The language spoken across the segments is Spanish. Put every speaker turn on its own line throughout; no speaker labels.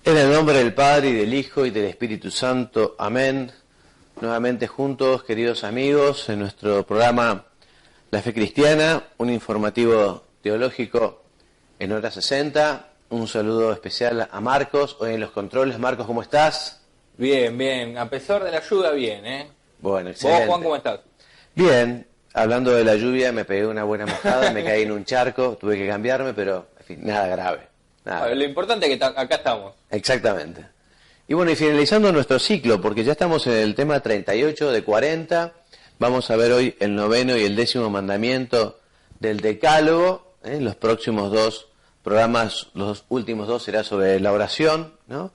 En el nombre del Padre, y del Hijo, y del Espíritu Santo. Amén. Nuevamente juntos, queridos amigos, en nuestro programa La Fe Cristiana, un informativo teológico en hora 60. Un saludo especial a Marcos, hoy en los controles. Marcos, ¿cómo estás?
Bien, bien. A pesar de la lluvia, bien, ¿eh?
Bueno, excelente.
¿Vos, Juan, cómo estás?
Bien. Hablando de la lluvia, me pegué una buena mojada, me caí en un charco, tuve que cambiarme, pero, en fin, nada grave. Nada.
Lo importante es que acá estamos.
Exactamente. Y bueno, y finalizando nuestro ciclo, porque ya estamos en el tema 38 de 40, vamos a ver hoy el 9º y el 10º mandamiento del Decálogo. Los próximos dos programas, los últimos dos, será sobre la oración, ¿no?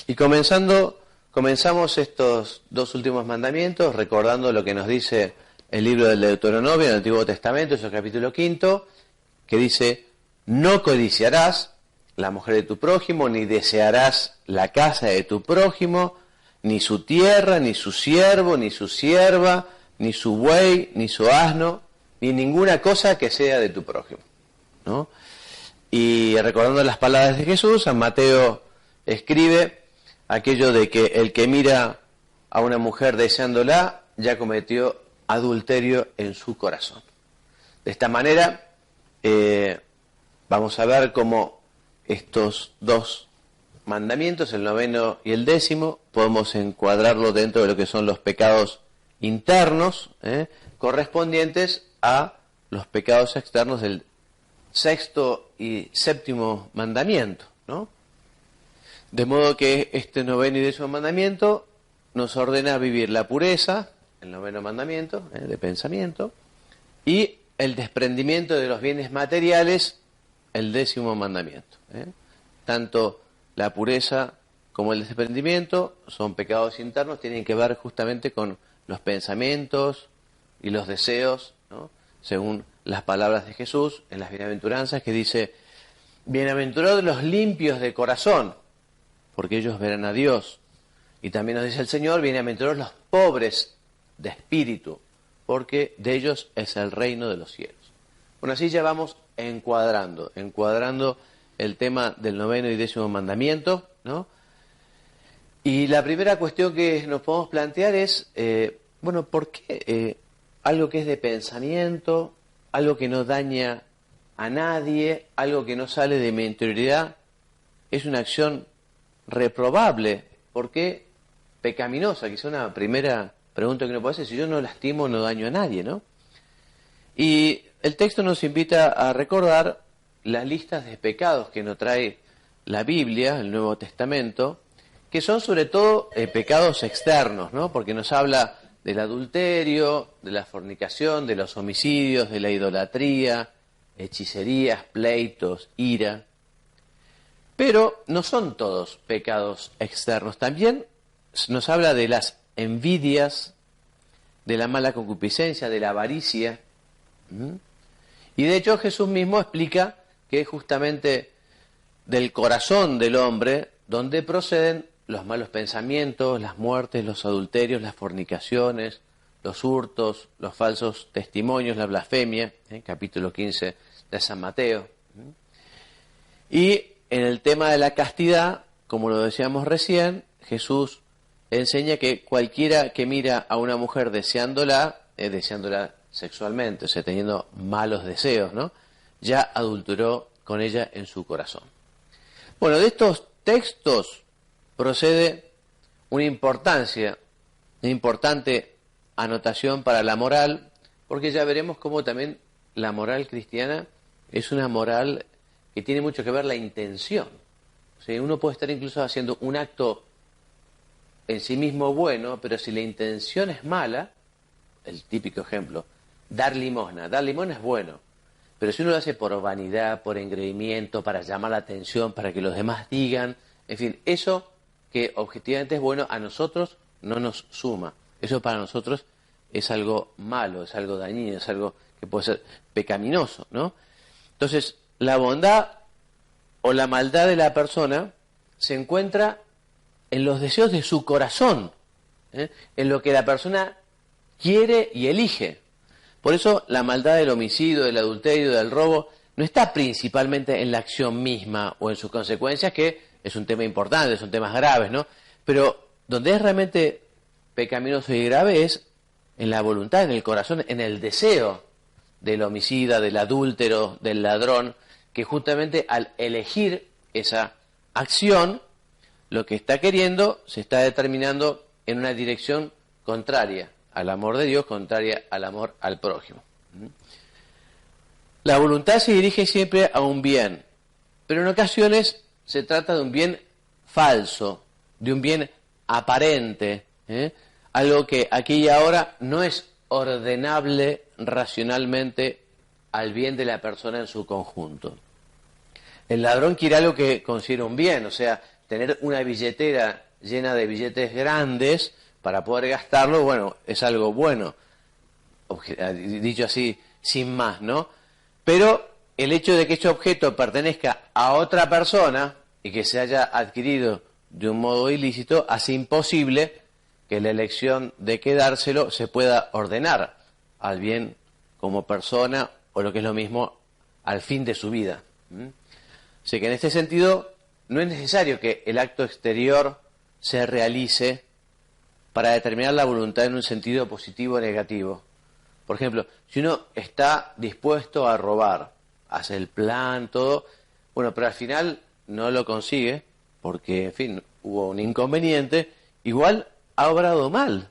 Y comenzamos estos dos últimos mandamientos recordando lo que nos dice el libro del Deuteronomio en el Antiguo Testamento, es el capítulo 5, que dice: no codiciarás la mujer de tu prójimo, ni desearás la casa de tu prójimo, ni su tierra, ni su siervo, ni su sierva, ni su buey, ni su asno, ni ninguna cosa que sea de tu prójimo, ¿no? Y recordando las palabras de Jesús, San Mateo escribe aquello de que el que mira a una mujer deseándola ya cometió adulterio en su corazón. De esta manera vamos a ver cómo estos dos mandamientos, el 9º y el 10º, podemos encuadrarlo dentro de lo que son los pecados internos, correspondientes a los pecados externos del 6º y 7º mandamiento, ¿no? De modo que este 9º y 10º mandamiento nos ordena vivir la pureza, el 9º mandamiento, de pensamiento, y el desprendimiento de los bienes materiales, el 10º mandamiento. Tanto la pureza como el desprendimiento son pecados internos, tienen que ver justamente con los pensamientos y los deseos, ¿no? Según las palabras de Jesús en las bienaventuranzas, que dice: bienaventurados los limpios de corazón, porque ellos verán a Dios. Y también nos dice el Señor: bienaventurados los pobres de espíritu, porque de ellos es el reino de los cielos. Bueno, así ya vamos encuadrando el tema del 9º y 10º mandamiento, ¿no? Y la primera cuestión que nos podemos plantear es, ¿por qué algo que es de pensamiento, algo que no daña a nadie, algo que no sale de mi interioridad, es una acción reprobable? ¿Por qué pecaminosa? Quizá una primera pregunta que uno puede hacer: si yo no lastimo, no daño a nadie, ¿no? Y el texto nos invita a recordar las listas de pecados que nos trae la Biblia, el Nuevo Testamento, que son sobre todo pecados externos, ¿no? Porque nos habla del adulterio, de la fornicación, de los homicidios, de la idolatría, hechicerías, pleitos, ira. Pero no son todos pecados externos. También nos habla de las envidias, de la mala concupiscencia, de la avaricia. Y de hecho Jesús mismo explica que es justamente del corazón del hombre donde proceden los malos pensamientos, las muertes, los adulterios, las fornicaciones, los hurtos, los falsos testimonios, la blasfemia, capítulo 15 de San Mateo. Y en el tema de la castidad, como lo decíamos recién, Jesús enseña que cualquiera que mira a una mujer deseándola sexualmente, o sea, teniendo malos deseos, ¿no?, ya adulteró con ella en su corazón. Bueno, de estos textos procede una importante anotación para la moral, porque ya veremos cómo también la moral cristiana es una moral que tiene mucho que ver la intención. O sea, uno puede estar incluso haciendo un acto en sí mismo bueno, pero si la intención es mala, el típico ejemplo, dar limosna es bueno, pero si uno lo hace por vanidad, por engreimiento, para llamar la atención, para que los demás digan, en fin, eso que objetivamente es bueno, a nosotros no nos suma. Eso para nosotros es algo malo, es algo dañino, es algo que puede ser pecaminoso, ¿no? Entonces, la bondad o la maldad de la persona se encuentra en los deseos de su corazón, en lo que la persona quiere y elige. Por eso la maldad del homicidio, del adulterio, del robo, no está principalmente en la acción misma o en sus consecuencias, que es un tema importante, son temas graves, ¿no? Pero donde es realmente pecaminoso y grave es en la voluntad, en el corazón, en el deseo del homicida, del adúltero, del ladrón, que justamente al elegir esa acción, lo que está queriendo se está determinando en una dirección contraria al amor de Dios, contraria al amor al prójimo. La voluntad se dirige siempre a un bien, pero en ocasiones se trata de un bien falso, de un bien aparente, algo que aquí y ahora no es ordenable racionalmente al bien de la persona en su conjunto. El ladrón quiere algo que considera un bien, o sea, tener una billetera llena de billetes grandes para poder gastarlo, bueno, es algo bueno, dicho así, sin más, ¿no? Pero el hecho de que ese objeto pertenezca a otra persona y que se haya adquirido de un modo ilícito hace imposible que la elección de quedárselo se pueda ordenar al bien como persona o lo que es lo mismo al fin de su vida. Así que en este sentido no es necesario que el acto exterior se realice para determinar la voluntad en un sentido positivo o negativo. Por ejemplo, si uno está dispuesto a robar, hace el plan, todo, bueno, pero al final no lo consigue, porque, en fin, hubo un inconveniente, igual ha obrado mal,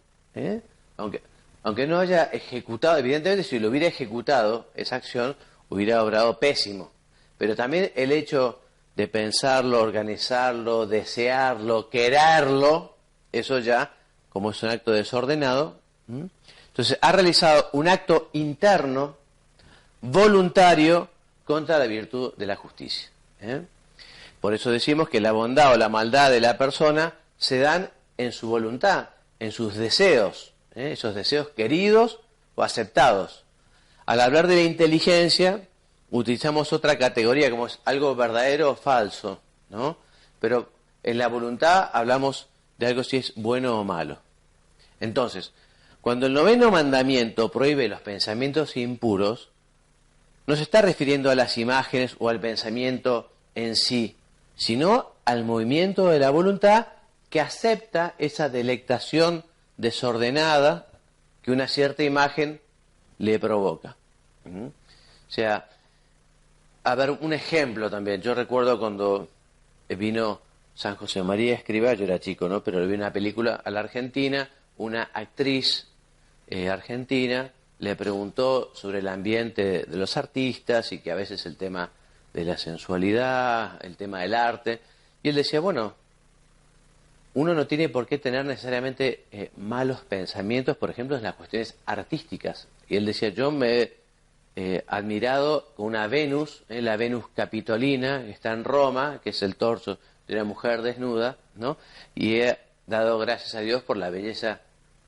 aunque no haya ejecutado, evidentemente si lo hubiera ejecutado, esa acción hubiera obrado pésimo, pero también el hecho de pensarlo, organizarlo, desearlo, quererlo, eso ya, como es un acto desordenado, entonces ha realizado un acto interno, voluntario, contra la virtud de la justicia. Por eso decimos que la bondad o la maldad de la persona se dan en su voluntad, en sus deseos, esos deseos queridos o aceptados. Al hablar de la inteligencia, utilizamos otra categoría como es algo verdadero o falso, ¿no? Pero en la voluntad hablamos de algo si es bueno o malo. Entonces, cuando el 9º mandamiento prohíbe los pensamientos impuros, no se está refiriendo a las imágenes o al pensamiento en sí, sino al movimiento de la voluntad que acepta esa delectación desordenada que una cierta imagen le provoca. O sea, a ver, un ejemplo también. Yo recuerdo cuando vino San José María Escrivá, yo era chico, ¿no? Pero vi una película a la Argentina, una actriz argentina le preguntó sobre el ambiente de los artistas y que a veces el tema de la sensualidad, el tema del arte, y él decía, bueno, uno no tiene por qué tener necesariamente malos pensamientos, por ejemplo, en las cuestiones artísticas. Y él decía, yo me he admirado con una Venus, la Venus Capitolina, que está en Roma, que es el torso de una mujer desnuda, ¿no? Y he dado gracias a Dios por la belleza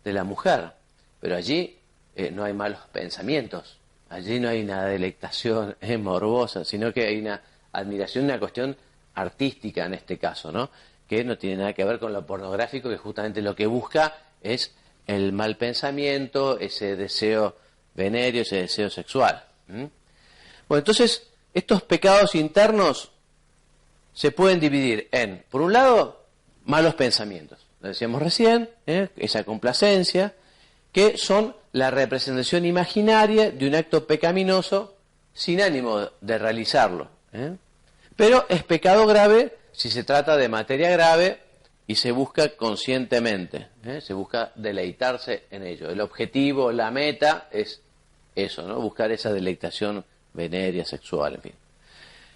de la mujer. Pero allí no hay malos pensamientos, allí no hay una delectación morbosa, sino que hay una admiración, una cuestión artística en este caso, ¿no? Que no tiene nada que ver con lo pornográfico, que justamente lo que busca es el mal pensamiento, ese deseo venéreo, ese deseo sexual. Bueno, entonces, estos pecados internos se pueden dividir en, por un lado, malos pensamientos, lo decíamos recién, esa complacencia, que son la representación imaginaria de un acto pecaminoso sin ánimo de realizarlo. Pero es pecado grave si se trata de materia grave y se busca conscientemente, se busca deleitarse en ello. El objetivo, la meta es eso, ¿no? Buscar esa deleitación venérea, sexual, en fin.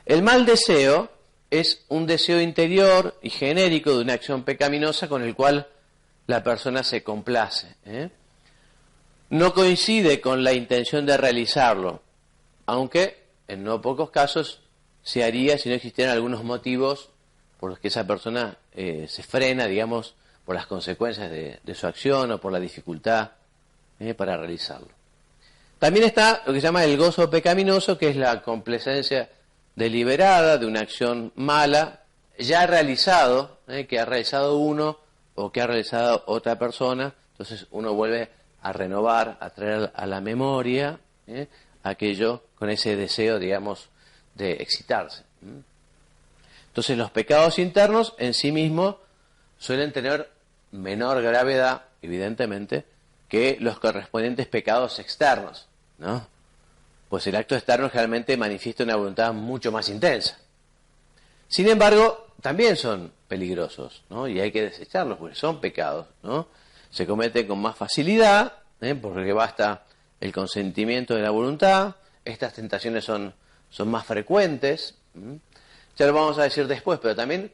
El mal deseo es un deseo interior y genérico de una acción pecaminosa con el cual la persona se complace. No coincide con la intención de realizarlo, aunque en no pocos casos se haría si no existieran algunos motivos por los que esa persona se frena, digamos, por las consecuencias de su acción o por la dificultad para realizarlo. También está lo que se llama el gozo pecaminoso, que es la complacencia deliberada de una acción mala ya realizado, que ha realizado uno o que ha realizado otra persona. Entonces uno vuelve a renovar, a traer a la memoria aquello con ese deseo, digamos, de excitarse. Entonces los pecados internos en sí mismos suelen tener menor gravedad, evidentemente, que los correspondientes pecados externos, ¿no? Pues el acto externo realmente manifiesta una voluntad mucho más intensa. Sin embargo, también son peligrosos, ¿no? Y hay que desecharlos porque son pecados, ¿no? Se cometen con más facilidad, porque basta el consentimiento de la voluntad. Estas tentaciones son más frecuentes. Ya lo vamos a decir después, pero también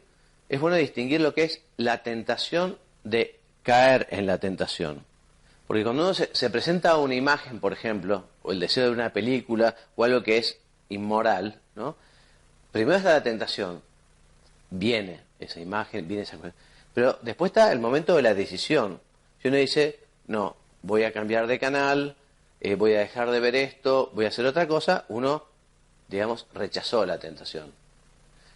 es bueno distinguir lo que es la tentación de caer en la tentación. Porque cuando uno se presenta una imagen, por ejemplo, o el deseo de una película, o algo que es inmoral, ¿no? Primero está la tentación, viene esa imagen, viene esa cosa, pero después está el momento de la decisión. Si uno dice, no, voy a cambiar de canal, voy a dejar de ver esto, voy a hacer otra cosa, uno, digamos, rechazó la tentación.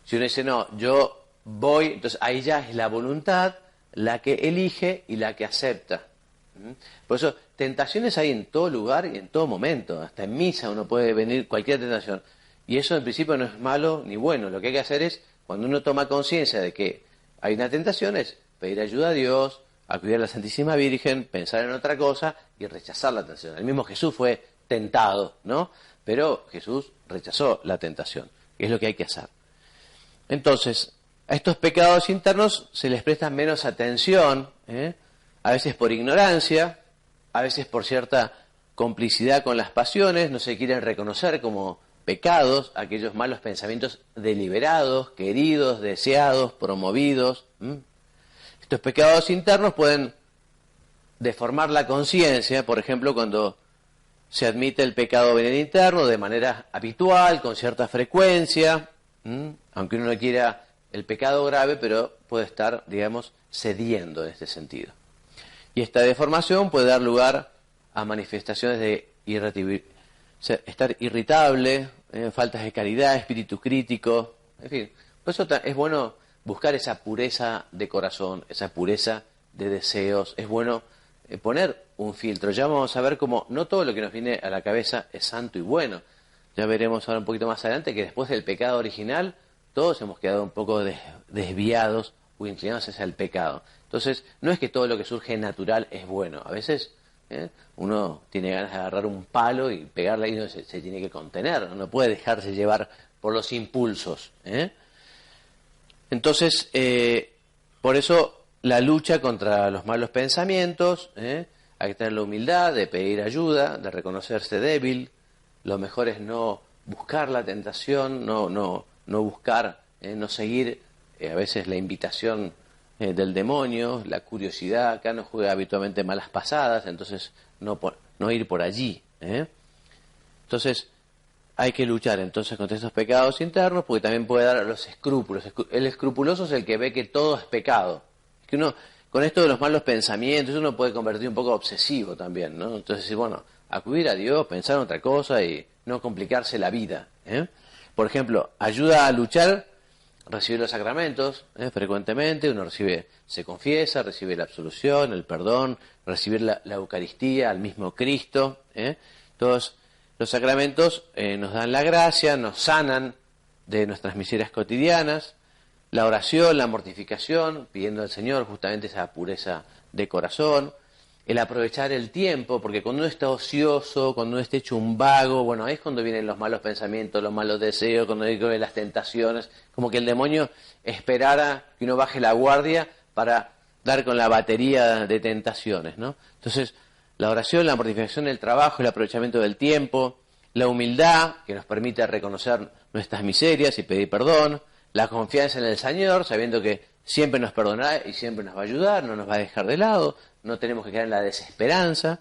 Si uno dice, no, yo voy, entonces ahí ya es la voluntad la que elige y la que acepta. Por eso, tentaciones hay en todo lugar y en todo momento. Hasta en misa uno puede venir cualquier tentación. Y eso en principio no es malo ni bueno. Lo que hay que hacer es, cuando uno toma conciencia de que hay una tentación, es pedir ayuda a Dios, acudir a la Santísima Virgen, pensar en otra cosa y rechazar la tentación. El mismo Jesús fue tentado, ¿no? Pero Jesús rechazó la tentación, que es lo que hay que hacer. Entonces, a estos pecados internos se les presta menos atención, a veces por ignorancia, a veces por cierta complicidad con las pasiones, no se quieren reconocer como pecados, aquellos malos pensamientos deliberados, queridos, deseados, promovidos. Estos pecados internos pueden deformar la conciencia, por ejemplo, cuando se admite el pecado venial interno de manera habitual, con cierta frecuencia, aunque uno no quiera el pecado grave, pero puede estar, digamos, cediendo en este sentido. Y esta deformación puede dar lugar a manifestaciones de estar irritable, faltas de caridad, espíritu crítico, en fin. Por eso es bueno buscar esa pureza de corazón, esa pureza de deseos. Es bueno poner un filtro. Ya vamos a ver cómo no todo lo que nos viene a la cabeza es santo y bueno. Ya veremos ahora un poquito más adelante que después del pecado original todos hemos quedado un poco desviados o inclinados hacia el pecado. Entonces, no es que todo lo que surge natural es bueno. A veces uno tiene ganas de agarrar un palo y pegarle y uno se tiene que contener. No puede dejarse llevar por los impulsos. Entonces, por eso la lucha contra los malos pensamientos, hay que tener la humildad de pedir ayuda, de reconocerse débil. Lo mejor es no buscar la tentación, no buscar, no seguir a veces la invitación del demonio, la curiosidad. Acá no juega habitualmente malas pasadas, entonces no ir por allí. Entonces hay que luchar entonces contra estos pecados internos, porque también puede dar los escrúpulos. El escrupuloso es el que ve que todo es pecado. Es que uno, con esto de los malos pensamientos, uno puede convertir un poco obsesivo también, ¿no? Entonces, bueno, acudir a Dios, pensar en otra cosa y no complicarse la vida. Por ejemplo, ayuda a luchar, recibir los sacramentos, frecuentemente uno se confiesa, recibe la absolución, el perdón, recibir la Eucaristía al mismo Cristo. Todos los sacramentos nos dan la gracia, nos sanan de nuestras miserias cotidianas. La oración, la mortificación, pidiendo al Señor justamente esa pureza de corazón. El aprovechar el tiempo, porque cuando uno está ocioso, cuando uno está hecho un vago, bueno, ahí es cuando vienen los malos pensamientos, los malos deseos, cuando vienen las tentaciones, como que el demonio esperara que uno baje la guardia para dar con la batería de tentaciones, ¿no? Entonces, la oración, la mortificación, el trabajo, el aprovechamiento del tiempo, la humildad, que nos permite reconocer nuestras miserias y pedir perdón, la confianza en el Señor, sabiendo que siempre nos perdonará y siempre nos va a ayudar, no nos va a dejar de lado, no tenemos que caer en la desesperanza,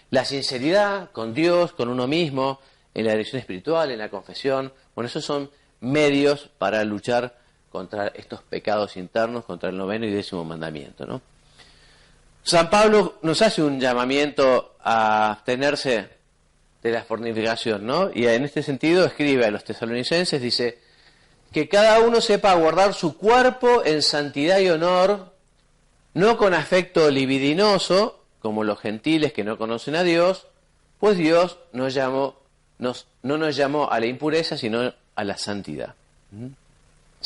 la sinceridad con Dios, con uno mismo, en la dirección espiritual, en la confesión. Bueno, esos son medios para luchar contra estos pecados internos, contra el 9º y 10º mandamiento, ¿no? San Pablo nos hace un llamamiento a abstenerse de la fornicación, ¿no? Y en este sentido escribe a los tesalonicenses, dice que cada uno sepa guardar su cuerpo en santidad y honor, no con afecto libidinoso, como los gentiles que no conocen a Dios, pues Dios no nos llamó a la impureza, sino a la santidad.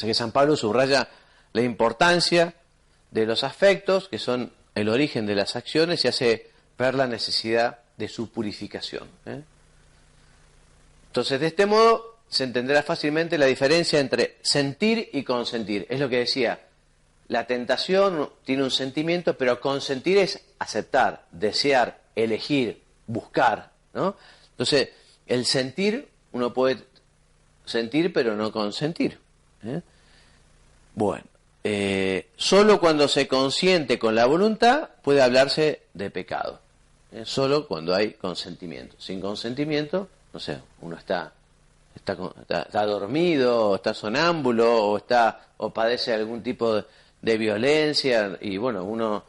sea que San Pablo subraya la importancia de los afectos, que son el origen de las acciones, y hace ver la necesidad de su purificación. Entonces, de este modo se entenderá fácilmente la diferencia entre sentir y consentir. Es lo que decía, la tentación tiene un sentimiento, pero consentir es aceptar, desear, elegir, buscar, ¿no? Entonces, el sentir, uno puede sentir pero no consentir. Bueno, solo cuando se consiente con la voluntad puede hablarse de pecado. Solo cuando hay consentimiento. Sin consentimiento, no sé, uno está dormido, o está sonámbulo, o padece algún tipo de violencia, y bueno, uno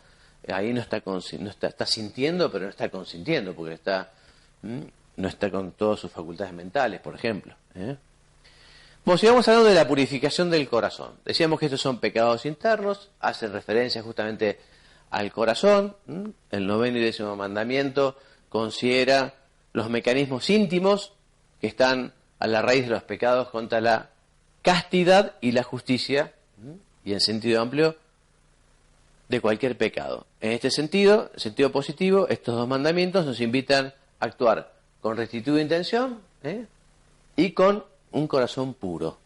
ahí no está sintiendo, pero no está consintiendo, porque no está con todas sus facultades mentales, por ejemplo. Bueno, sigamos hablando de la purificación del corazón. Decíamos que estos son pecados internos, hacen referencia justamente al corazón. El 9º y 10º mandamiento considera los mecanismos íntimos que están a la raíz de los pecados contra la castidad y la justicia, y en sentido amplio, de cualquier pecado. En este sentido, en sentido positivo, estos dos mandamientos nos invitan a actuar con rectitud de intención y con un corazón puro.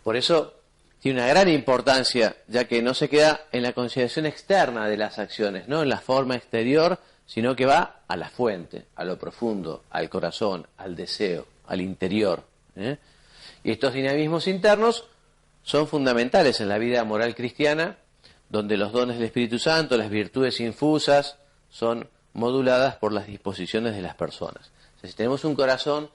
Por eso tiene una gran importancia, ya que no se queda en la consideración externa de las acciones, no en la forma exterior, sino que va a la fuente, a lo profundo, al corazón, al deseo, al interior. Y estos dinamismos internos son fundamentales en la vida moral cristiana, donde los dones del Espíritu Santo, las virtudes infusas, son moduladas por las disposiciones de las personas. O sea, si tenemos un corazón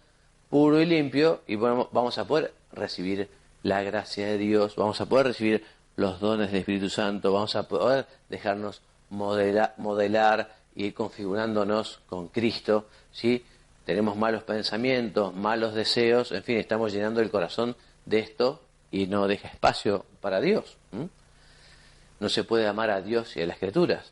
puro y limpio, y bueno, vamos a poder recibir la gracia de Dios, vamos a poder recibir los dones del Espíritu Santo, vamos a poder dejarnos modelar y ir configurándonos con Cristo. ¿Sí? Tenemos malos pensamientos, malos deseos, en fin, estamos llenando el corazón de esto y no deja espacio para Dios. No se puede amar a Dios y a las criaturas.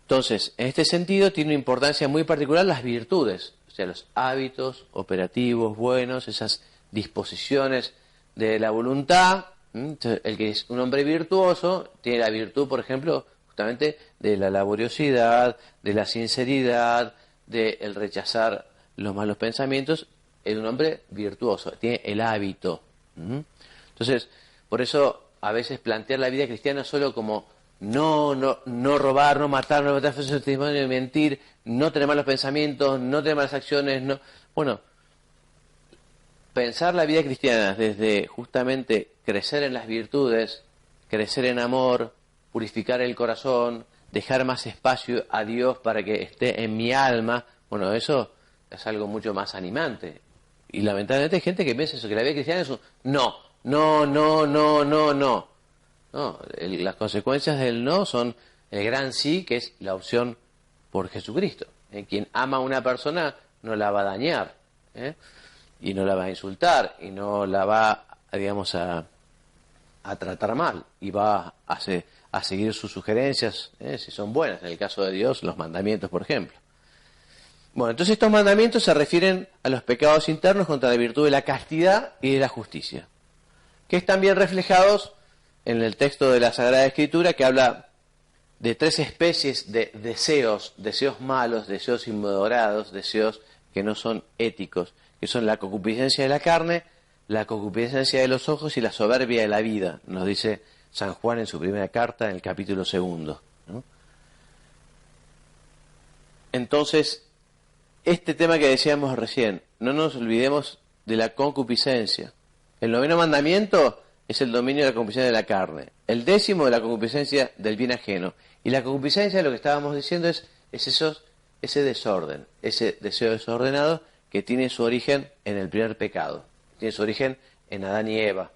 Entonces, en este sentido, tiene una importancia muy particular las virtudes, o sea, los hábitos operativos buenos, esas disposiciones de la voluntad. Entonces, el que es un hombre virtuoso tiene la virtud, por ejemplo, justamente de la laboriosidad, de la sinceridad, de el rechazar los malos pensamientos. Es un hombre virtuoso, tiene el hábito. Entonces, por eso a veces plantear la vida cristiana solo como no robar, no matar, no meter falso testimonio, mentir, no tener malos pensamientos, no tener malas acciones, no. Bueno, pensar la vida cristiana desde justamente crecer en las virtudes, crecer en amor, purificar el corazón, dejar más espacio a Dios para que esté en mi alma, bueno, eso es algo mucho más animante. Y lamentablemente hay gente que piensa eso, que la vida cristiana es un no. No, las consecuencias del no son el gran sí, que es la opción por Jesucristo. Quien ama a una persona no la va a dañar, y no la va a insultar, y no la va, digamos, a tratar mal, y va a seguir sus sugerencias, si son buenas, en el caso de Dios, los mandamientos, por ejemplo. Bueno, entonces estos mandamientos se refieren a los pecados internos contra la virtud de la castidad y de la justicia, que están bien reflejados en el texto de la Sagrada Escritura, que habla de 3 especies de deseos malos, deseos inmodorados, deseos que no son éticos, que son la concupiscencia de la carne, la concupiscencia de los ojos y la soberbia de la vida, nos dice San Juan en su primera carta, en el capítulo 2. Entonces, este tema que decíamos recién, no nos olvidemos de la concupiscencia. El 9º mandamiento es el dominio de la concupiscencia de la carne. El 10º de la concupiscencia del bien ajeno. Y la concupiscencia, lo que estábamos diciendo, es ese desorden, ese deseo desordenado que tiene su origen en el primer pecado. Tiene su origen en Adán y Eva.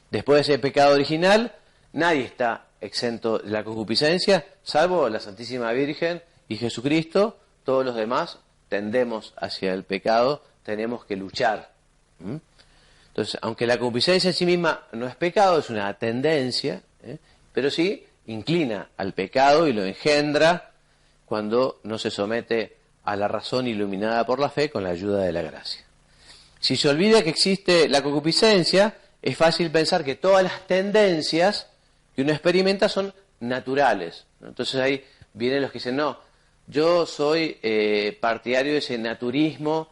Después de ese pecado original, nadie está exento de la concupiscencia, salvo la Santísima Virgen y Jesucristo. Todos los demás tendemos hacia el pecado, tenemos que luchar. Entonces, aunque la concupiscencia en sí misma no es pecado, es una tendencia, pero sí inclina al pecado y lo engendra cuando no se somete a la razón iluminada por la fe con la ayuda de la gracia. Si se olvida que existe la concupiscencia, es fácil pensar que todas las tendencias que uno experimenta son naturales, ¿no? Entonces ahí vienen los que dicen, no, yo soy partidario de ese naturismo,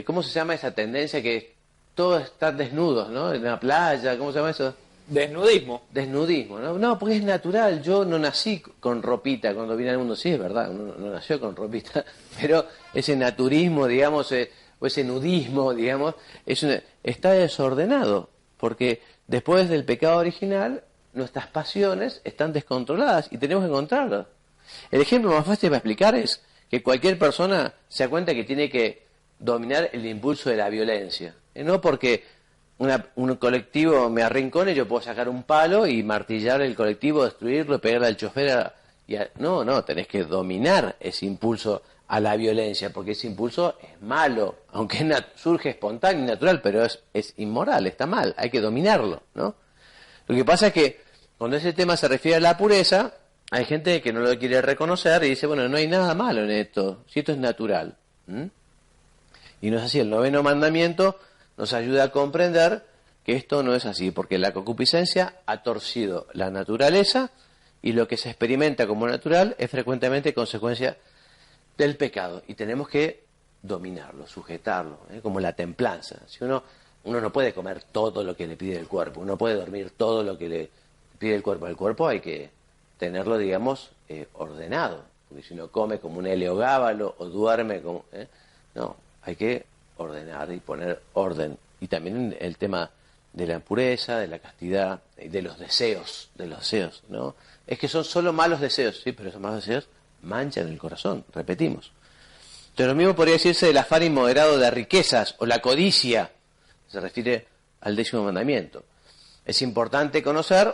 ¿cómo se llama esa tendencia que todos están desnudos, ¿no? En la playa, ¿cómo se llama eso?
Desnudismo.
Desnudismo, ¿no? No, porque es natural, yo no nací con ropita cuando vine al mundo, sí, es verdad, uno no nació con ropita, pero ese naturismo, digamos, o ese nudismo, digamos, está desordenado, porque después del pecado original, nuestras pasiones están descontroladas y tenemos que encontrarlas. El ejemplo más fácil para explicar es que cualquier persona se da cuenta que tiene que dominar el impulso de la violencia, no porque un colectivo me arrincone, yo puedo sacar un palo y martillar el colectivo, destruirlo, pegarle al chofer. No, tenés que dominar ese impulso a la violencia, porque ese impulso es malo, aunque surge espontáneo y natural, pero es inmoral, está mal, hay que dominarlo, ¿no? Lo que pasa es que cuando ese tema se refiere a la pureza, hay gente que no lo quiere reconocer y dice, bueno, no hay nada malo en esto, si esto es natural. Y no es así, el 9º mandamiento nos ayuda a comprender que esto no es así, porque la concupiscencia ha torcido la naturaleza y lo que se experimenta como natural es frecuentemente consecuencia del pecado y tenemos que dominarlo, sujetarlo, como la templanza. Si uno no puede comer todo lo que le pide el cuerpo, uno puede dormir todo lo que le pide el cuerpo. El cuerpo hay que tenerlo, digamos, ordenado, porque si uno come como un eleogábalo o duerme como... no, hay que ordenar y poner orden. Y también el tema de la pureza, de la castidad, de los deseos, ¿no? Es que son solo malos deseos, sí, pero esos malos deseos manchan el corazón, repetimos. Entonces lo mismo podría decirse del afán inmoderado de riquezas o la codicia, se refiere al 10º mandamiento. Es importante conocer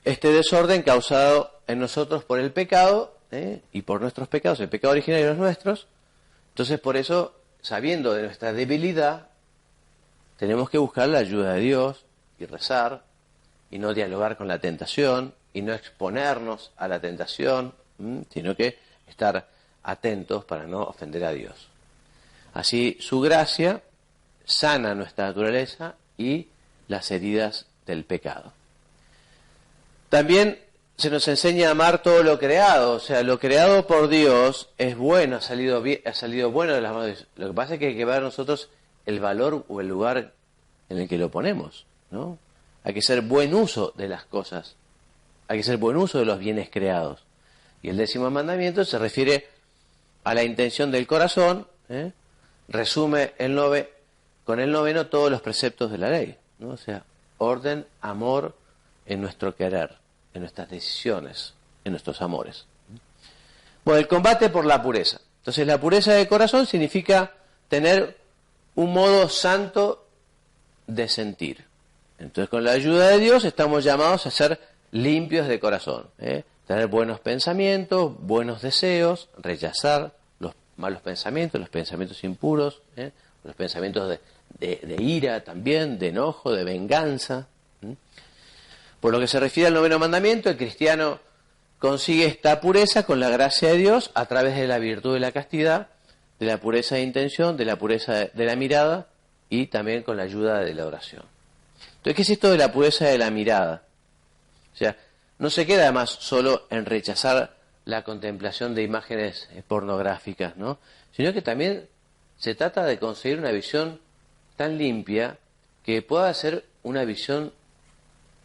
este desorden causado en nosotros por el pecado, y por nuestros pecados, el pecado original y los nuestros. Entonces por eso, sabiendo de nuestra debilidad, tenemos que buscar la ayuda de Dios y rezar, y no dialogar con la tentación, y no exponernos a la tentación, sino que estar atentos para no ofender a Dios. Así su gracia sana nuestra naturaleza y las heridas del pecado. También se nos enseña a amar todo lo creado, o sea, lo creado por Dios es bueno, ha salido bueno de las manos de Dios. Lo que pasa es que hay que ver nosotros el valor o el lugar en el que lo ponemos, ¿no? Hay que hacer buen uso de las cosas, hay que hacer buen uso de los bienes creados. Y el 10º mandamiento se refiere a la intención del corazón, resume con el 9º todos los preceptos de la ley, ¿no? O sea, orden, amor en nuestro querer, en nuestras decisiones, en nuestros amores. Bueno, el combate por la pureza. Entonces, la pureza de corazón significa tener un modo santo de sentir. Entonces, con la ayuda de Dios estamos llamados a ser limpios de corazón, tener buenos pensamientos, buenos deseos, rechazar los malos pensamientos, los pensamientos impuros, los pensamientos de ira también, de enojo, de venganza. Por lo que se refiere al 9º mandamiento, el cristiano consigue esta pureza con la gracia de Dios a través de la virtud de la castidad, de la pureza de intención, de la pureza de la mirada y también con la ayuda de la oración. Entonces, ¿qué es esto de la pureza de la mirada? O sea, no se queda además solo en rechazar la contemplación de imágenes pornográficas, ¿no? Sino que también se trata de conseguir una visión tan limpia que pueda ser una visión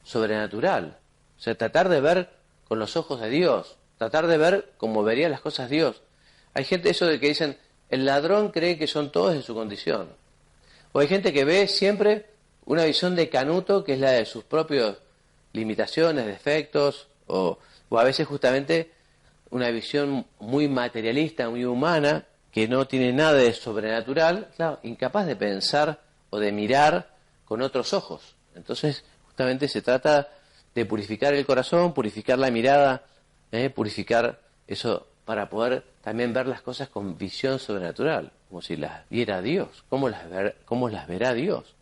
sobrenatural. O sea, tratar de ver con los ojos de Dios, tratar de ver como vería las cosas Dios. Hay gente eso de que dicen, el ladrón cree que son todos de su condición. O hay gente que ve siempre una visión de Canuto, que es la de sus propias limitaciones, defectos, o a veces justamente una visión muy materialista, muy humana, que no tiene nada de sobrenatural, claro, incapaz de pensar o de mirar con otros ojos. Entonces, justamente se trata de purificar el corazón, purificar la mirada, purificar eso para poder también ver las cosas con visión sobrenatural, como si las viera Dios, cómo las verá Dios.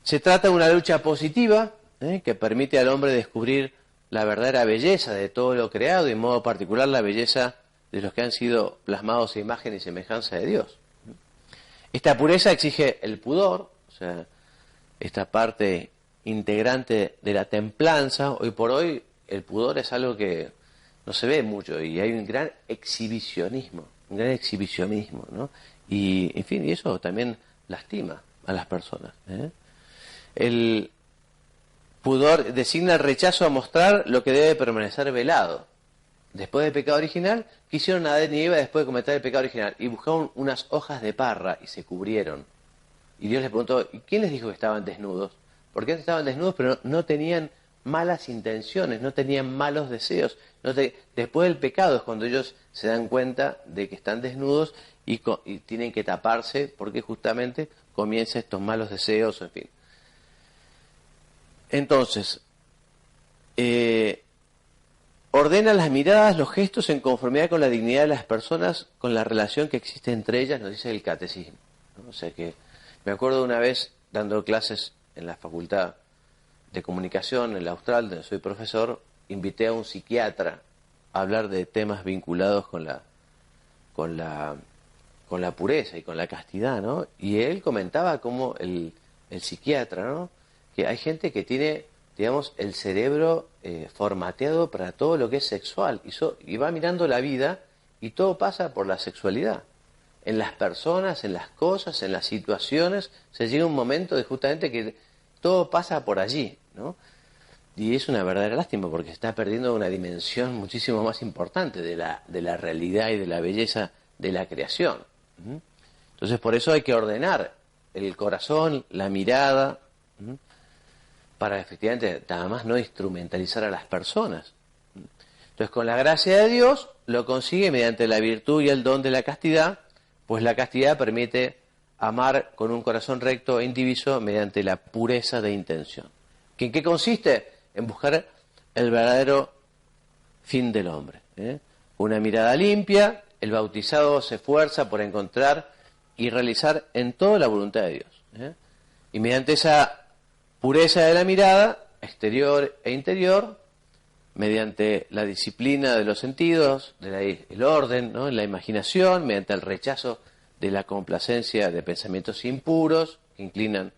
Se trata de una lucha positiva que permite al hombre descubrir la verdadera belleza de todo lo creado y en modo particular la belleza de los que han sido plasmados a imagen y semejanza de Dios. Esta pureza exige el pudor, o sea, esta parte integrante de la templanza. Hoy por hoy el pudor es algo que no se ve mucho y hay un gran exhibicionismo, ¿no? Y, en fin, y eso también lastima a las personas, ¿eh? El pudor designa el rechazo a mostrar lo que debe permanecer velado. Después del pecado original, ¿qué hicieron Adán y Eva después de cometer el pecado original? Y buscaron unas hojas de parra y se cubrieron. Y Dios les preguntó, ¿y quién les dijo que estaban desnudos? Porque antes estaban desnudos, pero no tenían malas intenciones, no tenían malos deseos. Después del pecado es cuando ellos se dan cuenta de que están desnudos y tienen que taparse porque justamente comienzan estos malos deseos, en fin. Entonces, ordena las miradas, los gestos en conformidad con la dignidad de las personas, con la relación que existe entre ellas, nos dice el catecismo, ¿no? O sea que me acuerdo una vez dando clases en la Facultad de Comunicación, en la Austral, donde soy profesor, invité a un psiquiatra a hablar de temas vinculados con la pureza y con la castidad, ¿no? Y él comentaba como el psiquiatra, ¿no? Que hay gente que tiene, digamos, el cerebro formateado para todo lo que es sexual y va mirando la vida y todo pasa por la sexualidad. En las personas, en las cosas, en las situaciones, se llega un momento de justamente que todo pasa por allí, ¿no? Y es una verdadera lástima porque se está perdiendo una dimensión muchísimo más importante de la realidad y de la belleza de la creación. Entonces por eso hay que ordenar el corazón, la mirada, para efectivamente nada más no instrumentalizar a las personas. Entonces con la gracia de Dios lo consigue mediante la virtud y el don de la castidad, pues la castidad permite amar con un corazón recto e indiviso mediante la pureza de intención. ¿En qué consiste? En buscar el verdadero fin del hombre, ¿eh? Una mirada limpia, el bautizado se esfuerza por encontrar y realizar en todo la voluntad de Dios, ¿eh? Y mediante esa pureza de la mirada, exterior e interior, mediante la disciplina de los sentidos, el orden, ¿no? En la imaginación, mediante el rechazo de la complacencia de pensamientos impuros que inclinan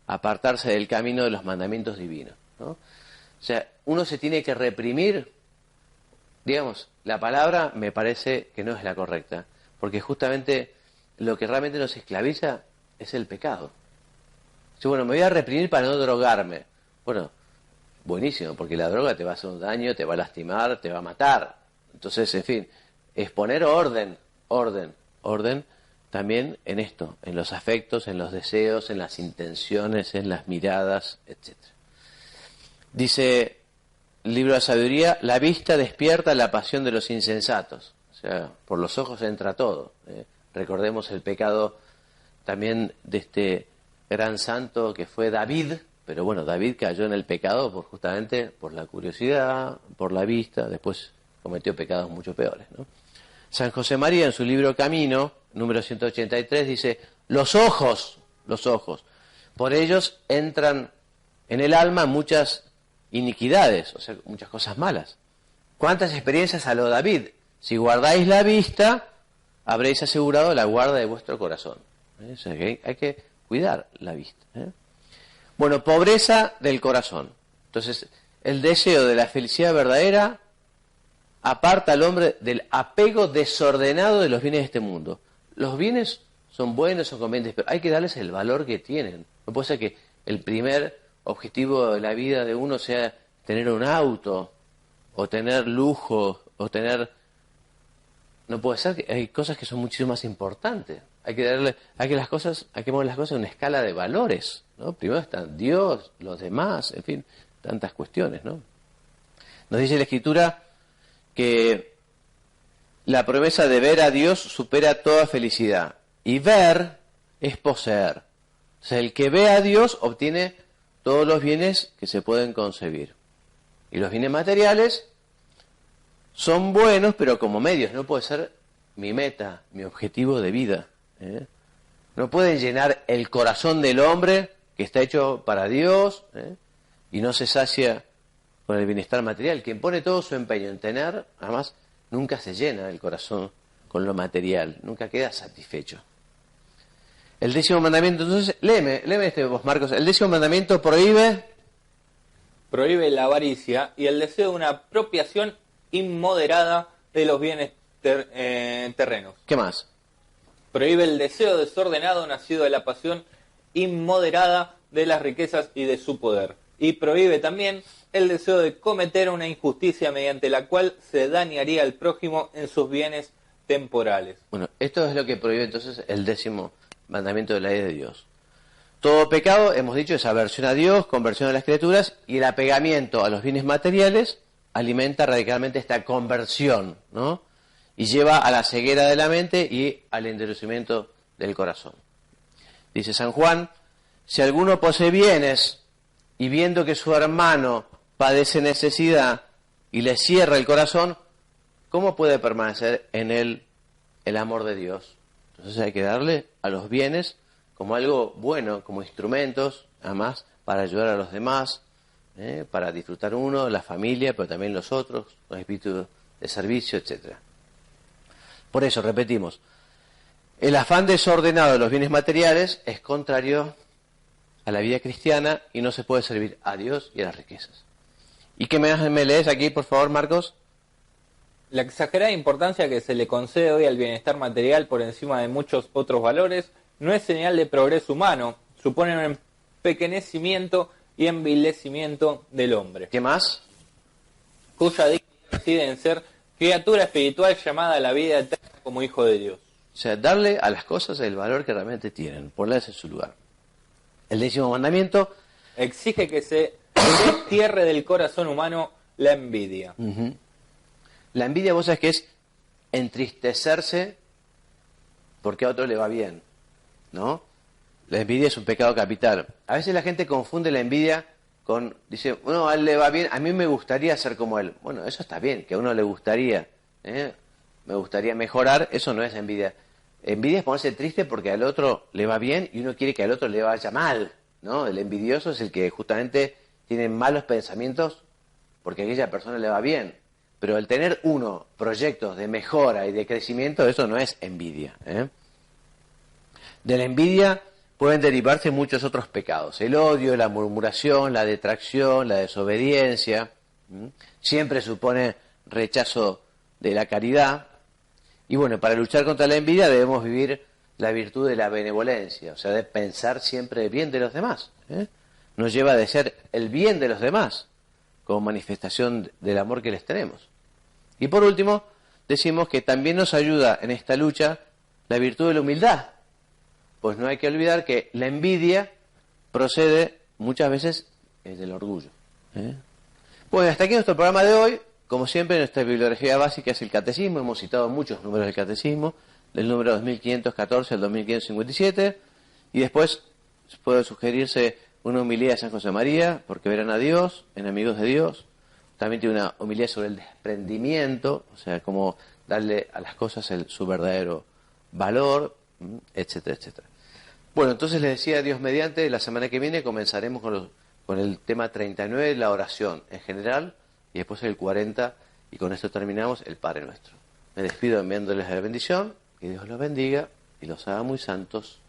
a apartarse del camino de los mandamientos divinos, ¿no? O sea, uno se tiene que reprimir, digamos, la palabra me parece que no es la correcta, porque justamente lo que realmente nos esclaviza es el pecado. Yo, bueno, me voy a reprimir para no drogarme. Bueno, buenísimo, porque la droga te va a hacer un daño, te va a lastimar, te va a matar. Entonces, en fin, es poner orden también en esto, en los afectos, en los deseos, en las intenciones, en las miradas, etc. Dice el libro de la sabiduría, la vista despierta la pasión de los insensatos. O sea, por los ojos entra todo. Recordemos el pecado también de este gran santo que fue David, pero bueno, David cayó en el pecado justamente por la curiosidad, por la vista, después cometió pecados mucho peores, ¿no? San José María en su libro Camino, número 183, dice, los ojos, por ellos entran en el alma muchas iniquidades, o sea, muchas cosas malas. ¿Cuántas experiencias habló David? Si guardáis la vista, habréis asegurado la guarda de vuestro corazón. O sea, que hay que cuidar la vista, ¿eh? Bueno, pobreza del corazón. Entonces, el deseo de la felicidad verdadera aparta al hombre del apego desordenado de los bienes de este mundo. Los bienes son buenos, son convenientes, pero hay que darles el valor que tienen. No puede ser que el primer objetivo de la vida de uno sea tener un auto, o tener lujo, o tener... No puede ser, que hay cosas que son muchísimo más importantes. Hay que mover las cosas en una escala de valores, ¿no? Primero están Dios, los demás, en fin, tantas cuestiones, ¿no? Nos dice la Escritura que la promesa de ver a Dios supera toda felicidad. Y ver es poseer. O sea, el que ve a Dios obtiene todos los bienes que se pueden concebir. Y los bienes materiales son buenos, pero como medios. No puede ser mi meta, mi objetivo de vida, ¿eh? No pueden llenar el corazón del hombre, que está hecho para Dios, ¿eh? Y no se sacia con el bienestar material. Quien pone todo su empeño en tener, además, nunca se llena el corazón con lo material, nunca queda satisfecho. El 10º mandamiento, entonces, léeme este vos, Marcos. El 10º mandamiento prohíbe
la avaricia y el deseo de una apropiación inmoderada de los bienes terrenos.
¿Qué más?
Prohíbe el deseo desordenado nacido de la pasión inmoderada de las riquezas y de su poder. Y prohíbe también el deseo de cometer una injusticia mediante la cual se dañaría al prójimo en sus bienes temporales.
Bueno, esto es lo que prohíbe entonces el 10º mandamiento de la ley de Dios. Todo pecado, hemos dicho, es aversión a Dios, conversión a las criaturas, y el apegamiento a los bienes materiales alimenta radicalmente esta conversión, ¿no? Y lleva a la ceguera de la mente y al endurecimiento del corazón. Dice San Juan, si alguno posee bienes y viendo que su hermano padece necesidad y le cierra el corazón, ¿cómo puede permanecer en él el amor de Dios? Entonces hay que darle a los bienes como algo bueno, como instrumentos, además, para ayudar a los demás, para disfrutar uno, la familia, pero también los otros, los espíritus de servicio, etc. Por eso, repetimos, el afán desordenado de los bienes materiales es contrario a la vida cristiana y no se puede servir a Dios y a las riquezas. ¿Y qué me lees aquí, por favor, Marcos?
La exagerada importancia que se le concede hoy al bienestar material por encima de muchos otros valores no es señal de progreso humano, supone un empequeñecimiento y envilecimiento del hombre.
¿Qué más?
Cuya dignidad reside en ser criatura espiritual llamada a la vida eterna como hijo de Dios.
O sea, darle a las cosas el valor que realmente tienen, ponerlas en su lugar. El 10º mandamiento
exige que se destierre del corazón humano la envidia.
Uh-huh. La envidia, vos sabés que es entristecerse porque a otro le va bien, ¿no? La envidia es un pecado capital. A veces la gente confunde la envidia con, dice, bueno, a él le va bien, a mí me gustaría ser como él. Bueno, eso está bien, que a uno le gustaría, me gustaría mejorar, eso no es envidia. Envidia es ponerse triste porque al otro le va bien y uno quiere que al otro le vaya mal, ¿no? El envidioso es el que justamente tiene malos pensamientos porque a aquella persona le va bien. Pero el tener uno proyectos de mejora y de crecimiento, eso no es envidia. De la envidia pueden derivarse muchos otros pecados. El odio, la murmuración, la detracción, la desobediencia. Siempre supone rechazo de la caridad. Y bueno, para luchar contra la envidia debemos vivir la virtud de la benevolencia, o sea, de pensar siempre el bien de los demás. Nos lleva a desear el bien de los demás como manifestación del amor que les tenemos. Y por último, decimos que también nos ayuda en esta lucha la virtud de la humildad, pues no hay que olvidar que la envidia procede muchas veces del orgullo. Bueno, hasta aquí nuestro programa de hoy. Como siempre, nuestra bibliografía básica es el Catecismo. Hemos citado muchos números del Catecismo, del número 2514 al 2557, y después puede sugerirse una homilía de San José María, porque verán a Dios, en Amigos de Dios. También tiene una homilía sobre el desprendimiento, o sea, cómo darle a las cosas su verdadero valor, etcétera, etcétera. Bueno, entonces les decía, Dios mediante, la semana que viene comenzaremos con el tema 39, la oración en general, y después el 40, y con esto terminamos, el Padre Nuestro. Me despido enviándoles la bendición, que Dios los bendiga y los haga muy santos.